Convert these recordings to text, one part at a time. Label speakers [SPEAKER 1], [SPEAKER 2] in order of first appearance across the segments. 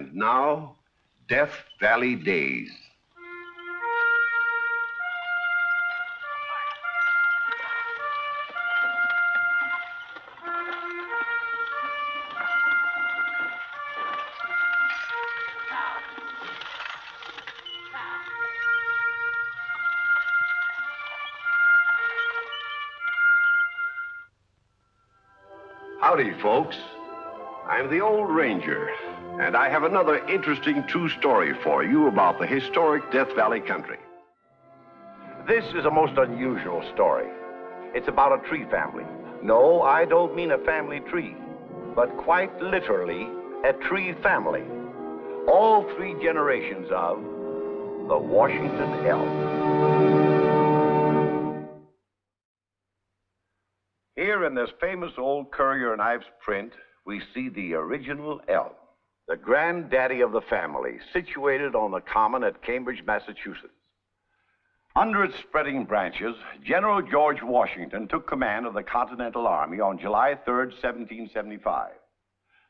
[SPEAKER 1] And now, Death Valley Days. Howdy, folks. I'm the old ranger, and I have another interesting true story for you about the historic Death Valley country.
[SPEAKER 2] This is a most unusual story. It's about a tree family. No, I don't mean a family tree, but quite literally a tree family. All three generations of the Washington Elm. Here in this famous old Currier and Ives print, we see the original elm, the granddaddy of the family, situated on the common at Cambridge, Massachusetts. Under its spreading branches, General George Washington took command of the Continental Army on July 3rd, 1775.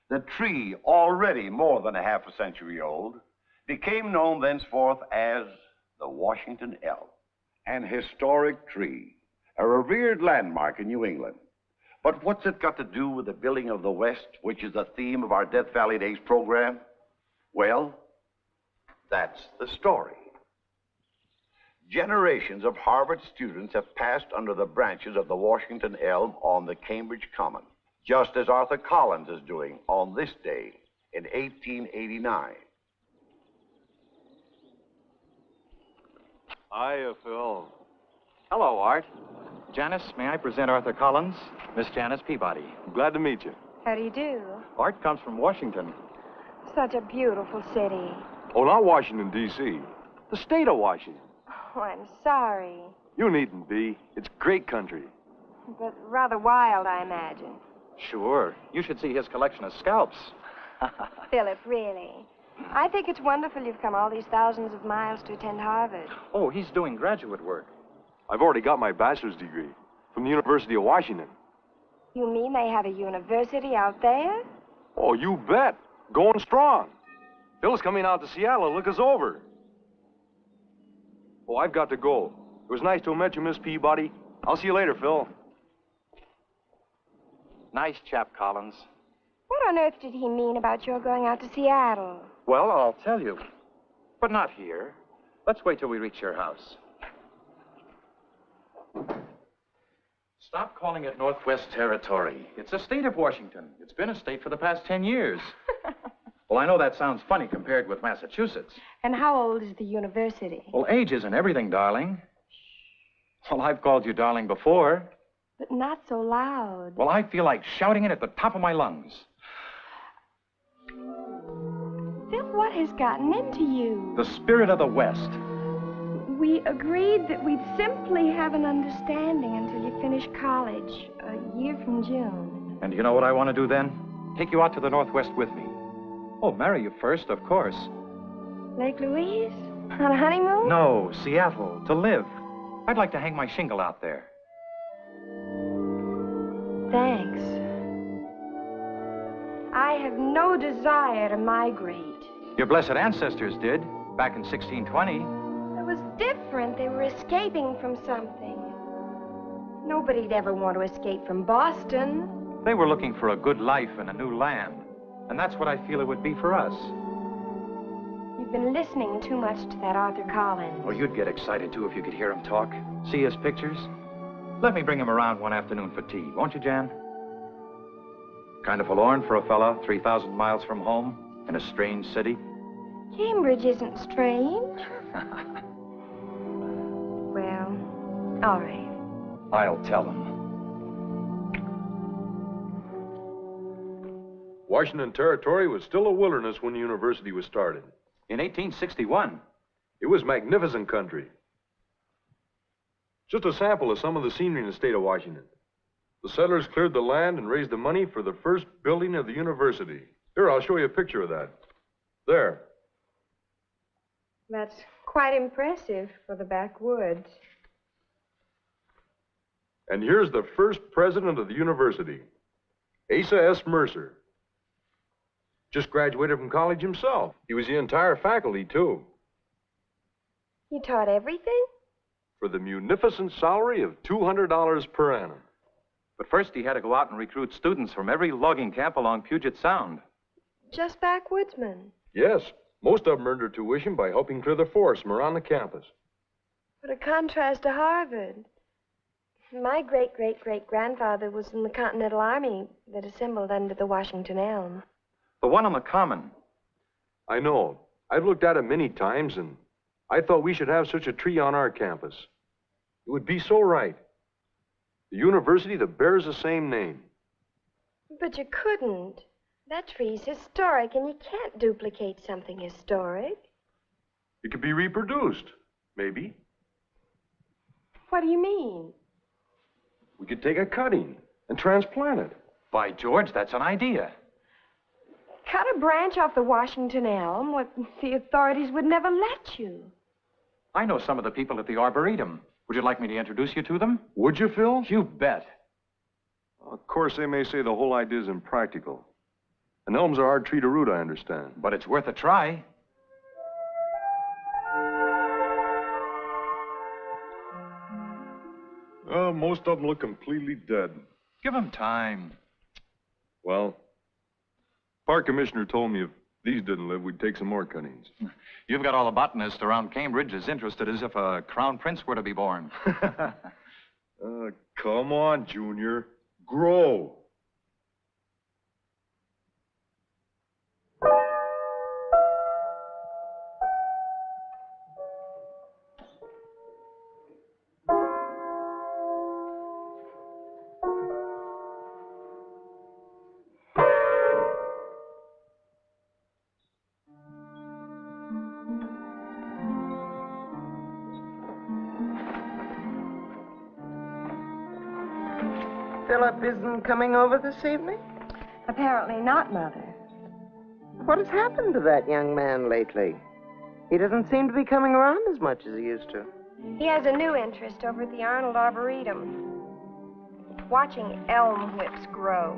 [SPEAKER 2] The tree, already more than a half a century old, became known thenceforth as the Washington Elm, an historic tree, a revered landmark in New England. But what's it got to do with the building of the West, which is the theme of our Death Valley Days program? Well, that's the story. Generations of Harvard students have passed under the branches of the Washington Elm on the Cambridge Common, just as Arthur Collins is doing on this day in 1889.
[SPEAKER 3] Hiya, Phil.
[SPEAKER 4] Hello, Art. Janice, may I present Arthur Collins, Miss Janice Peabody.
[SPEAKER 3] Glad to meet you.
[SPEAKER 5] How do you do?
[SPEAKER 4] Art comes from Washington.
[SPEAKER 5] Such a beautiful city.
[SPEAKER 3] Oh, not Washington, D.C. The state of Washington.
[SPEAKER 5] Oh, I'm sorry.
[SPEAKER 3] You needn't be. It's great country.
[SPEAKER 5] But rather wild, I imagine.
[SPEAKER 4] Sure. You should see his collection of scalps.
[SPEAKER 5] Philip, really. I think it's wonderful you've come all these thousands of miles to attend Harvard.
[SPEAKER 4] Oh, he's doing graduate work.
[SPEAKER 3] I've already got my bachelor's degree from the University of Washington.
[SPEAKER 5] You mean they have a university out there?
[SPEAKER 3] Oh, you bet. Going strong. Phil's coming out to Seattle to look us over. Oh, I've got to go. It was nice to have met you, Miss Peabody. I'll see you later, Phil.
[SPEAKER 4] Nice chap, Collins.
[SPEAKER 5] What on earth did he mean about your going out to Seattle?
[SPEAKER 4] Well, I'll tell you. But not here. Let's wait till we reach your house. Stop calling it Northwest Territory. It's a state of Washington. It's been a state for the past 10 years. Well, I know that sounds funny compared with Massachusetts.
[SPEAKER 5] And how old is the university?
[SPEAKER 4] Well, age isn't everything, darling. Well, I've called you darling before.
[SPEAKER 5] But not so loud.
[SPEAKER 4] Well, I feel like shouting it at the top of my lungs.
[SPEAKER 5] Phil, what has gotten into you?
[SPEAKER 4] The spirit of the West.
[SPEAKER 5] We agreed that we'd simply have an understanding until you finish college, a year from June.
[SPEAKER 4] And you know what I want to do then? Take you out to the Northwest with me. Oh, marry you first, of course.
[SPEAKER 5] Lake Louise? On a honeymoon?
[SPEAKER 4] No, Seattle, to live. I'd like to hang my shingle out there.
[SPEAKER 5] Thanks. I have no desire to migrate.
[SPEAKER 4] Your blessed ancestors did, back in 1620.
[SPEAKER 5] It was different. They were escaping from something. Nobody'd ever want to escape from Boston.
[SPEAKER 4] They were looking for a good life in a new land. And that's what I feel it would be for us.
[SPEAKER 5] You've been listening too much to that Arthur Collins.
[SPEAKER 4] Oh, you'd get excited, too, if you could hear him talk. See his pictures. Let me bring him around one afternoon for tea, won't you, Jan? Kind of forlorn for a fella 3,000 miles from home in a strange city.
[SPEAKER 5] Cambridge isn't strange. Well, all right.
[SPEAKER 4] I'll tell him.
[SPEAKER 3] Washington Territory was still a wilderness when the university was started.
[SPEAKER 4] In 1861.
[SPEAKER 3] It was magnificent country. Just a sample of some of the scenery in the state of Washington. The settlers cleared the land and raised the money for the first building of the university. Here, I'll show you a picture of that. There.
[SPEAKER 5] That's quite impressive for the backwoods.
[SPEAKER 3] And here's the first president of the university, Asa S. Mercer. Just graduated from college himself. He was the entire faculty, too.
[SPEAKER 5] He taught everything?
[SPEAKER 3] For the munificent salary of $200 per annum.
[SPEAKER 4] But first he had to go out and recruit students from every logging camp along Puget Sound.
[SPEAKER 5] Just backwoodsmen.
[SPEAKER 3] Yes, most of them earned their tuition by helping clear the forest from around the campus.
[SPEAKER 5] What a contrast to Harvard. My great-great-great-grandfather was in the Continental Army that assembled under the Washington Elm.
[SPEAKER 4] The one on the Common.
[SPEAKER 3] I know. I've looked at it many times, and I thought we should have such a tree on our campus. It would be so right. The university that bears the same name.
[SPEAKER 5] But you couldn't. That tree's historic, and you can't duplicate something historic.
[SPEAKER 3] It could be reproduced, maybe.
[SPEAKER 5] What do you mean?
[SPEAKER 3] We could take a cutting and transplant it.
[SPEAKER 4] By George, that's an idea.
[SPEAKER 5] Cut a branch off the Washington Elm? What, the authorities would never let you.
[SPEAKER 4] I know some of the people at the Arboretum. Would you like me to introduce you to them?
[SPEAKER 3] Would you, Phil?
[SPEAKER 4] You bet.
[SPEAKER 3] Of course, they may say the whole idea is impractical. An elm's a hard tree to root, I understand.
[SPEAKER 4] But it's worth a try.
[SPEAKER 3] Most of them look completely dead.
[SPEAKER 4] Give them time.
[SPEAKER 3] Well, park commissioner told me if these didn't live, we'd take some more cuttings.
[SPEAKER 4] You've got all the botanists around Cambridge as interested as if a crown prince were to be born.
[SPEAKER 3] Come on, Junior. Grow.
[SPEAKER 6] Philip isn't coming over this evening?
[SPEAKER 5] Apparently not, Mother.
[SPEAKER 6] What has happened to that young man lately? He doesn't seem to be coming around as much as he used to.
[SPEAKER 5] He has a new interest over at the Arnold Arboretum. Watching elm whips grow.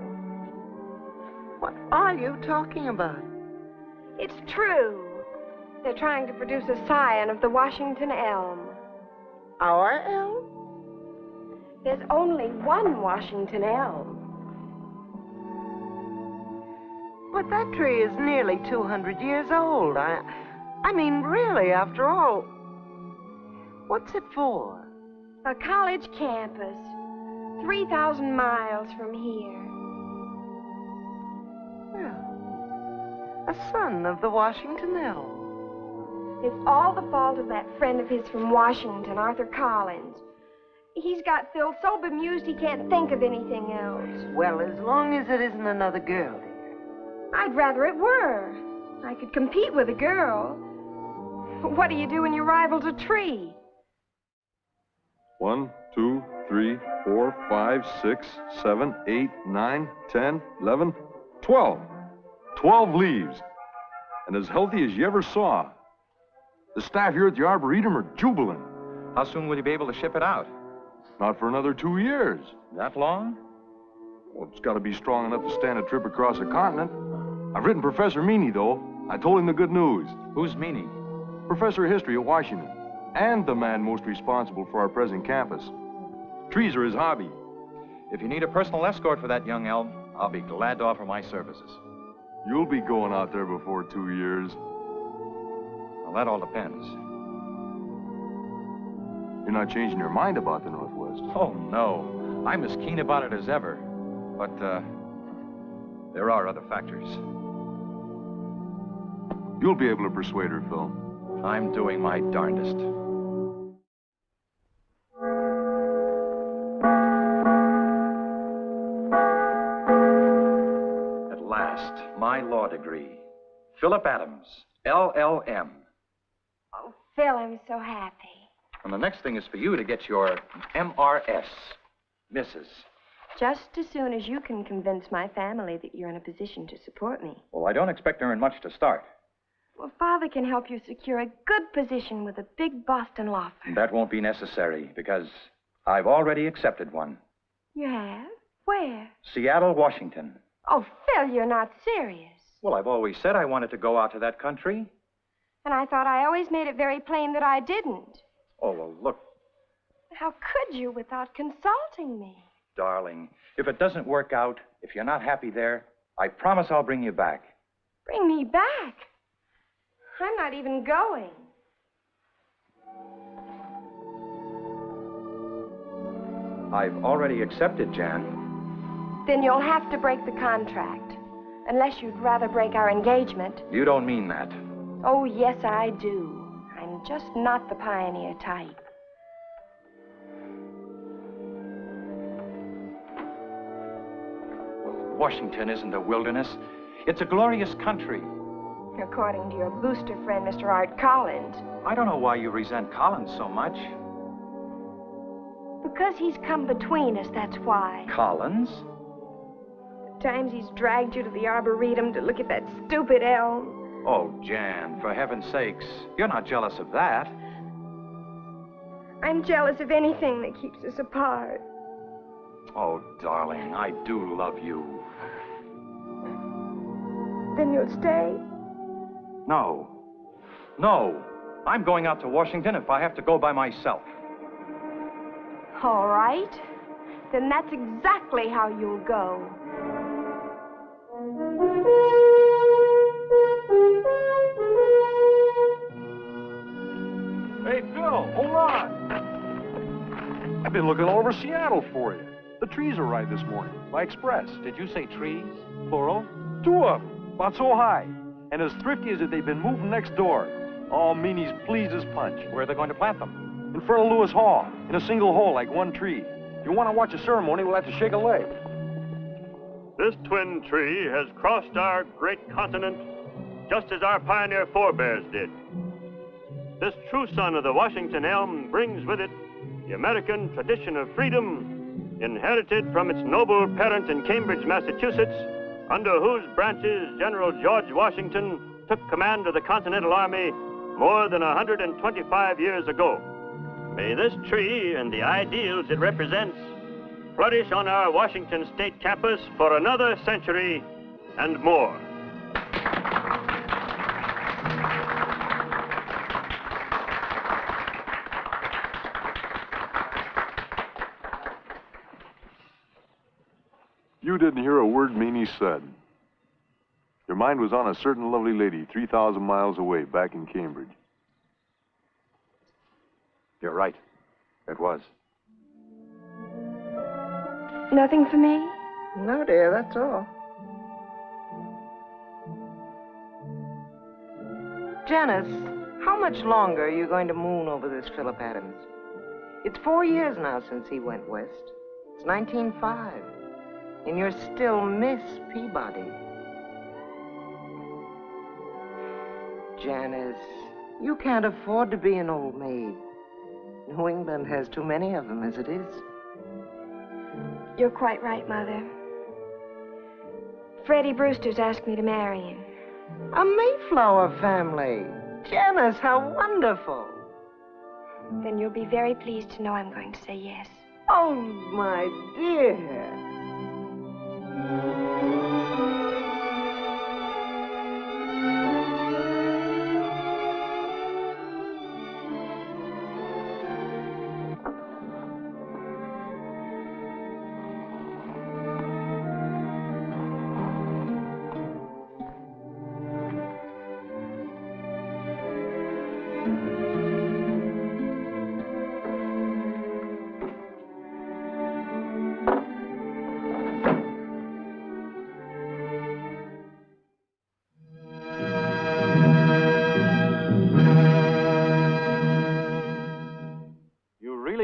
[SPEAKER 6] What are you talking about?
[SPEAKER 5] It's true. They're trying to produce a scion of the Washington Elm.
[SPEAKER 6] Our elm?
[SPEAKER 5] There's only one Washington Elm.
[SPEAKER 6] But that tree is nearly 200 years old. I mean, really, after all. What's it for?
[SPEAKER 5] A college campus, 3,000 miles from here.
[SPEAKER 6] Well, a son of the Washington Elm.
[SPEAKER 5] It's all the fault of that friend of his from Washington, Arthur Collins. He's got Phil so bemused he can't think of anything else.
[SPEAKER 6] Well, as long as it isn't another girl, dear.
[SPEAKER 5] I'd rather it were. I could compete with a girl. What do you do when your rival's a tree?
[SPEAKER 3] 1, 2, 3, 4, 5, 6, 7, 8, 9, 10, 11, 12. 12 leaves. And as healthy as you ever saw. The staff here at the Arboretum are jubilant.
[SPEAKER 4] How soon will you be able to ship it out?
[SPEAKER 3] Not for another 2 years.
[SPEAKER 4] That long?
[SPEAKER 3] Well, it's got to be strong enough to stand a trip across the continent. I've written Professor Meany, though. I told him the good news.
[SPEAKER 4] Who's Meany?
[SPEAKER 3] Professor of history at Washington. And the man most responsible for our present campus. Trees are his hobby.
[SPEAKER 4] If you need a personal escort for that young elm, I'll be glad to offer my services.
[SPEAKER 3] You'll be going out there before 2 years.
[SPEAKER 4] Well, that all depends.
[SPEAKER 3] You're not changing your mind about the Northwest.
[SPEAKER 4] Oh, no. I'm as keen about it as ever. But, there are other factors.
[SPEAKER 3] You'll be able to persuade her, Phil.
[SPEAKER 4] I'm doing my darndest. At last, my law degree. Philip Adams, LLM.
[SPEAKER 5] Oh, Phil, I'm so happy.
[SPEAKER 4] And the next thing is for you to get your MRS, Mrs.
[SPEAKER 5] Just as soon as you can convince my family that you're in a position to support me.
[SPEAKER 4] Well, I don't expect to earn much to start.
[SPEAKER 5] Well, Father can help you secure a good position with a big Boston law firm.
[SPEAKER 4] That won't be necessary, because I've already accepted one.
[SPEAKER 5] You have? Where?
[SPEAKER 4] Seattle, Washington.
[SPEAKER 5] Oh, Phil, you're not serious.
[SPEAKER 4] Well, I've always said I wanted to go out to that country.
[SPEAKER 5] And I thought I always made it very plain that I didn't.
[SPEAKER 4] Oh, well, look,
[SPEAKER 5] How could you without consulting me?
[SPEAKER 4] darling, if it doesn't work out, if you're not happy there, I promise I'll bring you back.
[SPEAKER 5] Bring me back? I'm not even going.
[SPEAKER 4] I've already accepted, Jan.
[SPEAKER 5] Then you'll have to break the contract. Unless you'd rather break our engagement.
[SPEAKER 4] You don't mean that.
[SPEAKER 5] Oh, yes, I do. I'm just not the pioneer type.
[SPEAKER 4] Washington isn't a wilderness. It's a glorious country.
[SPEAKER 5] According to your booster friend, Mr. Art Collins.
[SPEAKER 4] I don't know why you resent Collins so much.
[SPEAKER 5] Because he's come between us, that's why.
[SPEAKER 4] Collins?
[SPEAKER 5] The times he's dragged you to the Arboretum to look at that stupid elm.
[SPEAKER 4] Oh, Jan, for heaven's sakes, you're not jealous of that.
[SPEAKER 5] I'm jealous of anything that keeps us apart.
[SPEAKER 4] Oh, darling, I do love you.
[SPEAKER 5] Then you'll stay?
[SPEAKER 4] No. No. I'm going out to Washington if I have to go by myself.
[SPEAKER 5] All right. Then that's exactly how you'll go.
[SPEAKER 3] Hey, Phil, hold on. I've been looking all over Seattle for you. The trees arrived this morning by express.
[SPEAKER 7] Did you say trees? Plural?
[SPEAKER 3] 2 of them, about so high. And as thrifty as if they've been moving next door. Oh, Meanie's pleased as punch.
[SPEAKER 7] Where are they going to plant them?
[SPEAKER 3] In front of Lewis Hall, in a single hole like one tree. If you want to watch a ceremony, we'll have to shake a leg.
[SPEAKER 8] This twin tree has crossed our great continent just as our pioneer forebears did. This true son of the Washington Elm brings with it the American tradition of freedom inherited from its noble parent in Cambridge, Massachusetts, under whose branches General George Washington took command of the Continental Army more than 125 years ago. May this tree and the ideals it represents flourish on our Washington State campus for another century and more.
[SPEAKER 3] You didn't hear a word Meanie said. Your mind was on a certain lovely lady 3,000 miles away back in Cambridge.
[SPEAKER 4] You're right. It was.
[SPEAKER 5] Nothing for me?
[SPEAKER 6] No, dear, that's all. Janice, how much longer are you going to moon over this Philip Adams? It's 4 years now since he went west. It's 1905. And you're still Miss Peabody. Janice, you can't afford to be an old maid. New England has too many of them as it is.
[SPEAKER 5] You're quite right, Mother. Freddie Brewster's asked me to marry him.
[SPEAKER 6] A Mayflower family. Janice, how wonderful.
[SPEAKER 5] Then you'll be very pleased to know I'm going to say yes.
[SPEAKER 6] Oh, my dear.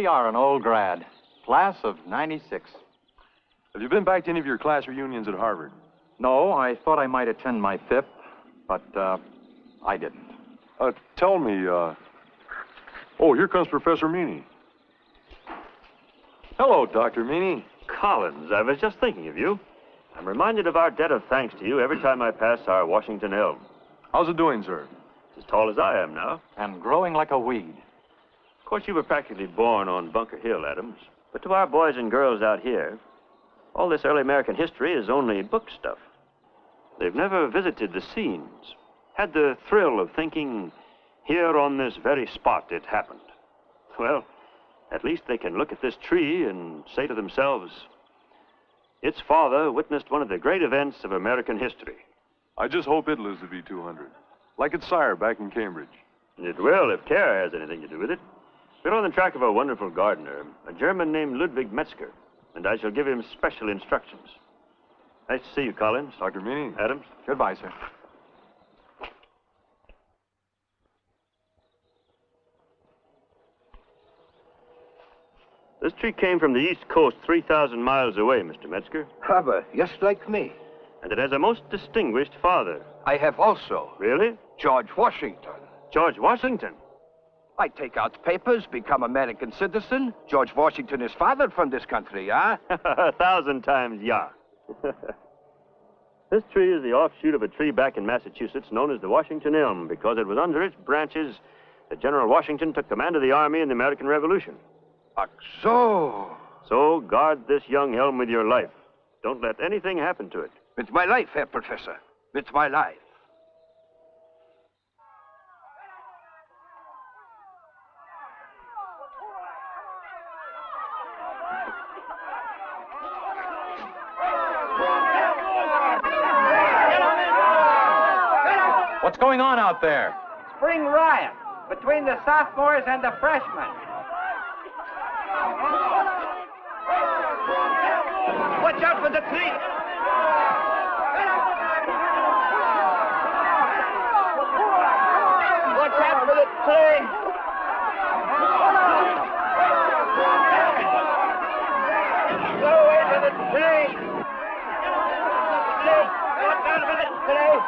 [SPEAKER 7] Are an old grad, class of '96.
[SPEAKER 3] Have you been back to any of your class reunions at Harvard?
[SPEAKER 4] No, I thought I might attend my fifth, but I didn't.
[SPEAKER 3] Tell me, oh, here comes Professor Meany. Hello, Dr. Meany.
[SPEAKER 8] Collins, I was just thinking of you. I'm reminded of our debt of thanks to you every time I pass our Washington Elm.
[SPEAKER 3] How's it doing, sir?
[SPEAKER 8] It's as tall as I am now.
[SPEAKER 4] And growing like a weed.
[SPEAKER 8] Of course, you were practically born on Bunker Hill, Adams. But to our boys and girls out here, all this early American history is only book stuff. They've never visited the scenes, had the thrill of thinking, here on this very spot it happened. Well, at least they can look at this tree and say to themselves, its father witnessed one of the great events of American history.
[SPEAKER 3] I just hope it lives to be 200, like its sire back in Cambridge.
[SPEAKER 8] It will if care has anything to do with it. We're on the track of a wonderful gardener, a German named Ludwig Metzger, and I shall give him special instructions. Nice to see you, Collins.
[SPEAKER 3] Dr. Meany.
[SPEAKER 8] Adams.
[SPEAKER 7] Goodbye, sir.
[SPEAKER 8] This tree came from the East Coast 3,000 miles away, Mr. Metzger.
[SPEAKER 9] Aber, just like me.
[SPEAKER 8] And it has a most distinguished father.
[SPEAKER 9] I have also.
[SPEAKER 8] Really?
[SPEAKER 9] George Washington.
[SPEAKER 8] George Washington.
[SPEAKER 9] I take out papers, become American citizen. George Washington is fathered from this country, huh?
[SPEAKER 8] 1,000 times, yeah. This tree is the offshoot of a tree back in Massachusetts known as the Washington Elm because it was under its branches that General Washington took command of the Army in the American Revolution.
[SPEAKER 9] Ach so.
[SPEAKER 8] So guard this young elm with your life. Don't let anything happen to it.
[SPEAKER 9] With my life, Herr Professor. With my life.
[SPEAKER 4] What's going on out there?
[SPEAKER 10] Spring riot between the sophomores and the freshmen.
[SPEAKER 9] Watch out for the tree! Watch out for the tree! Go away for the tree! Watch out for the tree!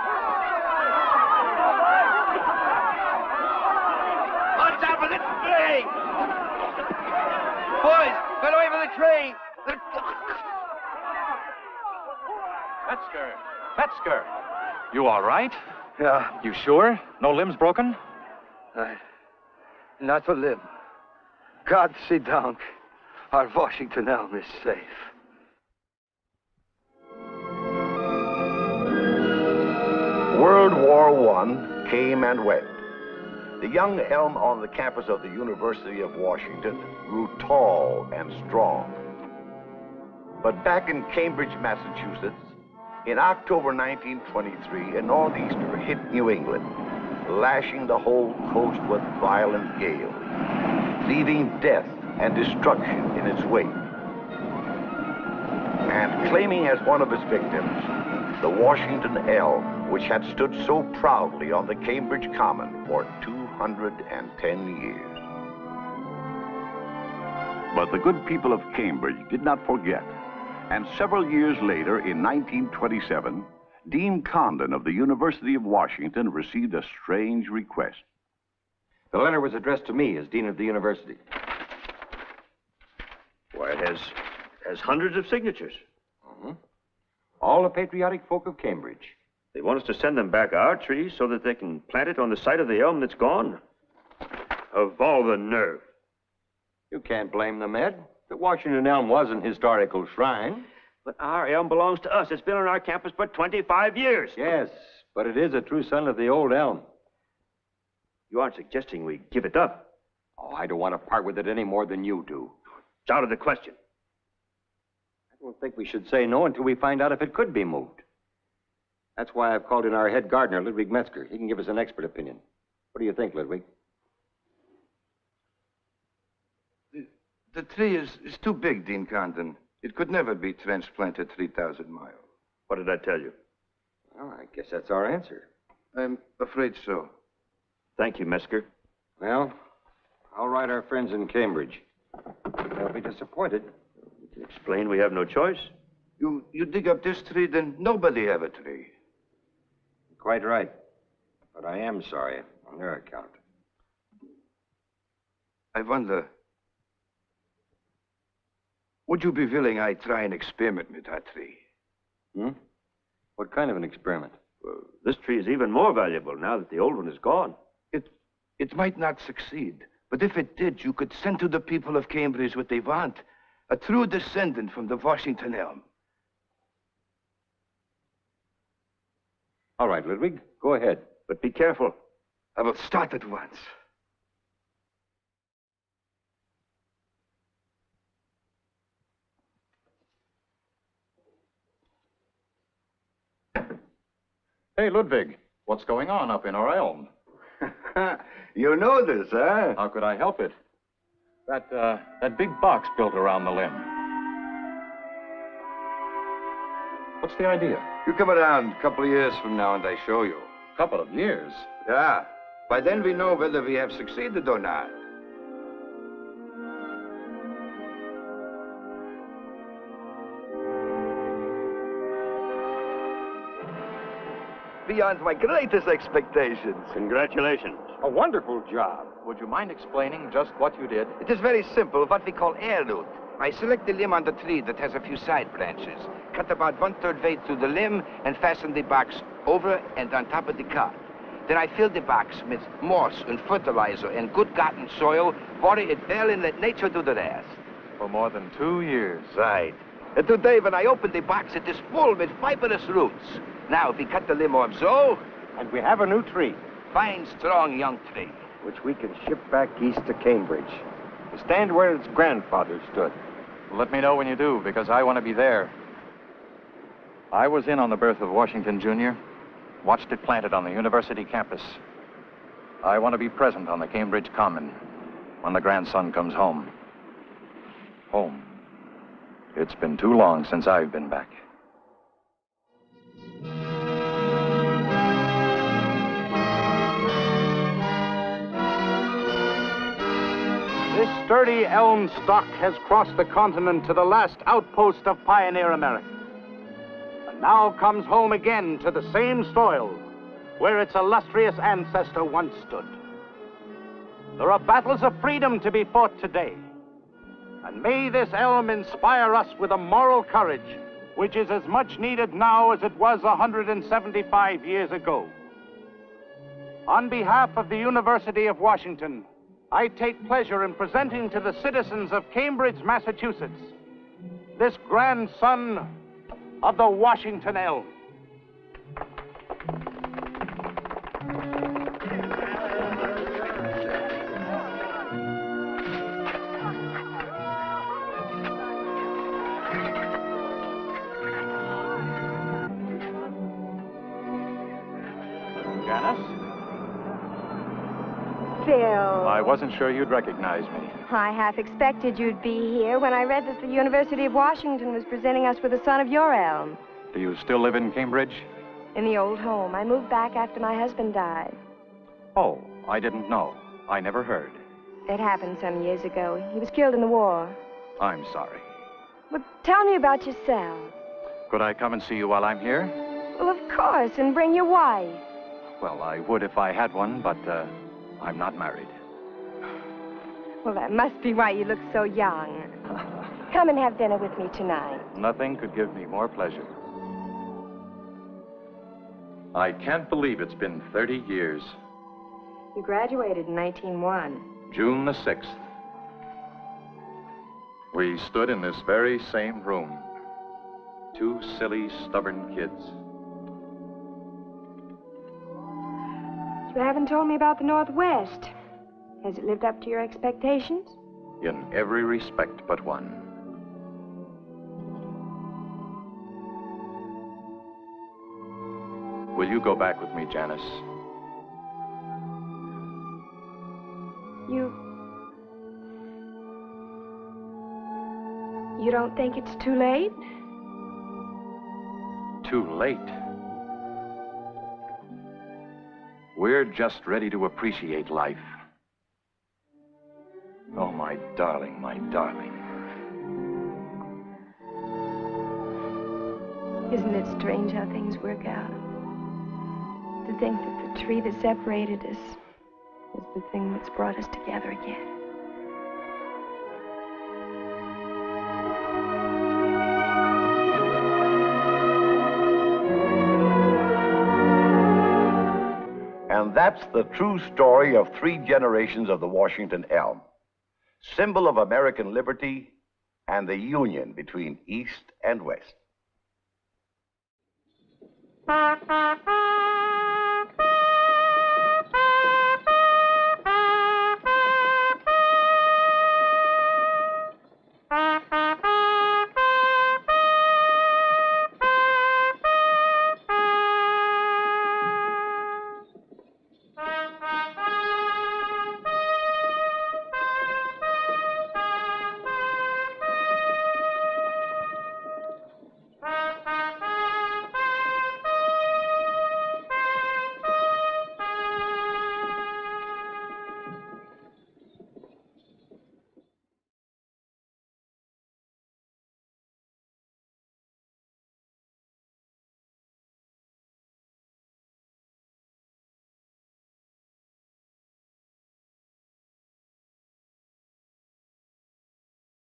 [SPEAKER 9] Watch out for the tree! Boys, get away from the tree!
[SPEAKER 4] Metzger, you all right?
[SPEAKER 9] Yeah,
[SPEAKER 4] You sure? No limbs broken?
[SPEAKER 9] not a limb. God, sit down. Our Washington Elm is safe.
[SPEAKER 2] World War I came and went. The young elm on the campus of the University of Washington grew tall and strong. But back in Cambridge, Massachusetts, in October 1923, a nor'easter hit New England, lashing the whole coast with violent gales, leaving death and destruction in its wake. And claiming as one of its victims, the Washington Elm, which had stood so proudly on the Cambridge Common for 210 years.
[SPEAKER 1] But the good people of Cambridge did not forget. And several years later, in 1927, Dean Condon of the University of Washington received a strange request.
[SPEAKER 11] The letter was addressed to me as dean of the university.
[SPEAKER 8] Why, it has hundreds of signatures.
[SPEAKER 11] All the patriotic folk of Cambridge.
[SPEAKER 8] They want us to send them back our tree so that they can plant it on the site of the elm that's gone. Of all the nerve.
[SPEAKER 11] You can't blame them, Ed. The Washington Elm was an historical shrine.
[SPEAKER 8] But our elm belongs to us. It's been on our campus for 25 years.
[SPEAKER 11] Yes, but it is a true son of the old elm.
[SPEAKER 8] You aren't suggesting we give it up.
[SPEAKER 11] Oh, I don't want to part with it any more than you do.
[SPEAKER 8] It's out of the question.
[SPEAKER 11] I don't think we should say no until we find out if it could be moved. That's why I've called in our head gardener, Ludwig Metzger. He can give us an expert opinion. What do you think, Ludwig?
[SPEAKER 12] The tree is too big, Dean Condon. It could never be transplanted 3,000 miles.
[SPEAKER 8] What did I tell you?
[SPEAKER 11] Well, I guess that's our answer.
[SPEAKER 12] I'm afraid so.
[SPEAKER 8] Thank you, Metzger.
[SPEAKER 11] Well, I'll write our friends in Cambridge. They'll be disappointed.
[SPEAKER 8] You can explain we have no choice.
[SPEAKER 12] You dig up this tree, then nobody have a tree.
[SPEAKER 11] Quite right. But I am sorry on their account.
[SPEAKER 12] I wonder, would you be willing I try an experiment with that tree?
[SPEAKER 11] What kind of an experiment?
[SPEAKER 8] Well, this tree is even more valuable now that the old one is gone.
[SPEAKER 12] It might not succeed, but if it did, you could send to the people of Cambridge what they want. A true descendant from the Washington Elm.
[SPEAKER 11] All right, Ludwig, go ahead.
[SPEAKER 12] But be careful. I will start at once.
[SPEAKER 4] Hey, Ludwig, what's going on up in our elm?
[SPEAKER 12] You know this, huh?
[SPEAKER 4] How could I help it? That big box built around the limb. What's the idea?
[SPEAKER 12] You come around a couple of years from now and I show you.
[SPEAKER 4] Couple of years?
[SPEAKER 12] Yeah. By then we know whether we have succeeded or not. Beyond my greatest expectations.
[SPEAKER 8] Congratulations.
[SPEAKER 11] A wonderful job.
[SPEAKER 4] Would you mind explaining just what you did?
[SPEAKER 12] It is very simple, what we call air root. I select the limb on the tree that has a few side branches, cut about 1/3 way through the limb, and fasten the box over and on top of the cut. Then I fill the box with moss and fertilizer and good garden soil, water it well, and let nature do the rest.
[SPEAKER 4] For more than 2 years.
[SPEAKER 12] Right. And today, when I open the box, it is full with fibrous roots. Now, if we cut the limb off so...
[SPEAKER 11] And we have a new tree.
[SPEAKER 12] Fine, strong, young tree.
[SPEAKER 11] Which we can ship back east to Cambridge. To stand where its grandfather stood.
[SPEAKER 4] Well, let me know when you do, because I want to be there. I was in on the birth of Washington, Jr., watched it planted on the university campus. I want to be present on the Cambridge Common when the grandson comes home. Home. It's been too long since I've been back.
[SPEAKER 13] This sturdy elm stock has crossed the continent to the last outpost of pioneer America. And now comes home again to the same soil where its illustrious ancestor once stood. There are battles of freedom to be fought today. And may this elm inspire us with a moral courage which is as much needed now as it was 175 years ago. On behalf of the University of Washington, I take pleasure in presenting to the citizens of Cambridge, Massachusetts, this grandson of the Washington Elm.
[SPEAKER 4] Janice?
[SPEAKER 5] Phil.
[SPEAKER 4] I wasn't sure you'd recognize me.
[SPEAKER 5] I half expected you'd be here when I read that the University of Washington was presenting us with a son of your elm.
[SPEAKER 4] Do you still live in Cambridge?
[SPEAKER 5] In the old home. I moved back after my husband died.
[SPEAKER 4] Oh, I didn't know. I never heard.
[SPEAKER 5] It happened some years ago. He was killed in the war.
[SPEAKER 4] I'm sorry.
[SPEAKER 5] Well, tell me about yourself.
[SPEAKER 4] Could I come and see you while I'm here?
[SPEAKER 5] Well, of course, and bring your wife.
[SPEAKER 4] Well, I would if I had one, but I'm not married.
[SPEAKER 5] Well, that must be why you look so young. Come and have dinner with me tonight.
[SPEAKER 4] Nothing could give me more pleasure. I can't believe it's been 30 years.
[SPEAKER 5] You graduated in 1901.
[SPEAKER 4] June the 6th. We stood in this very same room. Two silly, stubborn kids.
[SPEAKER 5] You haven't told me about the Northwest. Has it lived up to your expectations?
[SPEAKER 4] In every respect but one. Will you go back with me, Janice?
[SPEAKER 5] You don't think it's too late?
[SPEAKER 4] Too late? We're just ready to appreciate life. Oh, my darling, my darling.
[SPEAKER 5] Isn't it strange how things work out? To think that the tree that separated us is the thing that's brought us together again.
[SPEAKER 2] And that's the true story of 3 generations of the Washington Elm, symbol of American liberty and the union between East and West.